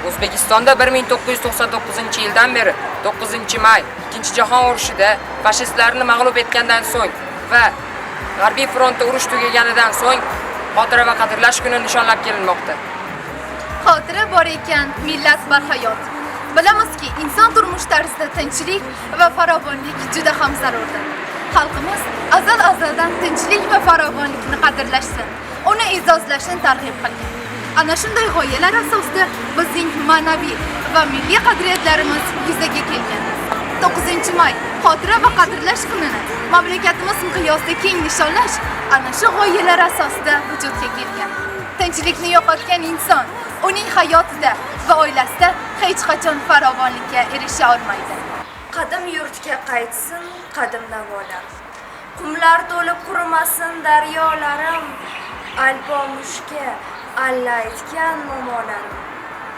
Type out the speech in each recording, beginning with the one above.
O'zbekistonda 1999-yildan beri 9-may Ikkinchi jahon urushida fashistlarni mag'lub etgandan so'ng va G'arbiy frontda urush tugaganidan so'ng xotira va qadrlash kuni nishonlab kelinmoqda. Xotira bor ekan, millat barhayot. Bilamizki, inson turmush tarzida tinchlik va farovonlik juda ham zarurdir. Xalqimiz azaldan tinchlik va farovonlikni qadrlashsin, uni e'zozlashni targ'ib qilgan. Ana shunday g'oyalar asosida bizning ma'naviy va milliy qadriyatlarimiz yuzaga kelgan. 9-may xotira va qadrlash kunini mamlakatimiz miqyosida keng nishonlash ana shu g'oyalar asosida vujudga kelgan. Tinchlikni yo'qotgan inson uning hayotida va oilasida hech qachon farovonlikka erisha olmaydi. Qadim yurtga qaytsin, qadim navolar. Qumlar to'lib qurimasin daryolarim, alpomushga alla aytgan momolarim.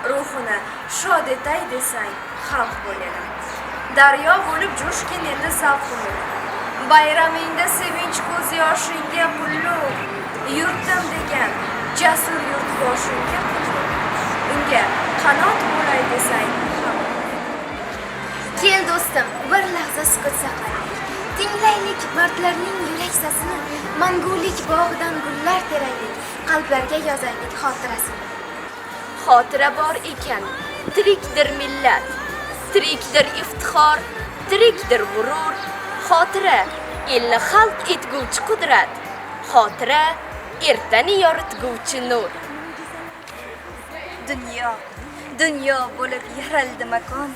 Ruhini shod etay desang, xalq bo'lalar. Daryo bo'lib jo'shgin endi zavqim. Bayramingda sevinch ko'z yoshingga qulluq, yurtim degan jasur yurtboshingga qulluq. Unga qanot bo'lay desang, kel do'stim, bir lahza sukut saqlaylik. Tinglaylik mardlarning yurak sasini, mangulik bog'idan gullar teraylik, qalblarga yozaylik xotirasini. Xotira bor ekan, tirikdir millat, tirikdir iftixor, tirikdir g'urur. Xotira elni xalq etguvchi qudrat, xotira ertani yoritguvchi nur. Dunyo bo'lib yaraldi makon,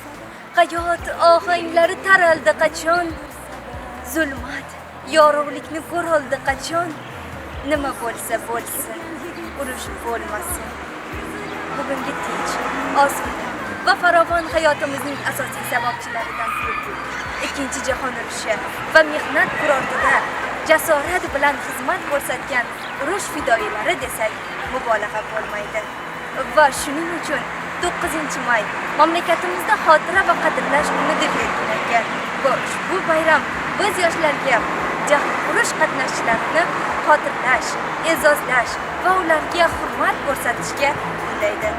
hayot ohanglari taraldi qachon, zulmat yorug'likni ko'roldi qachon. Nima bo'lsa bo'lsin, urush bo'lmasin. Bugungi tinch, osuda va farovon hayotimizning asosiy sababchilaridan biri Ikkinchi jahon urushi va mehnat kurortida jasorat bilan xizmat ko'rsatgan urush fidoyilari desak mubolag'a bo'lmaydi. Va shuning uchun 9-may mamlakatimizda xotira va qadrlash kuni deb belgilangan. Va ushbu bayram biz yoshlarga urush qatnashchilarini xotirlash, e'zozlash va ularga hurmat ko'rsatishga undaydi.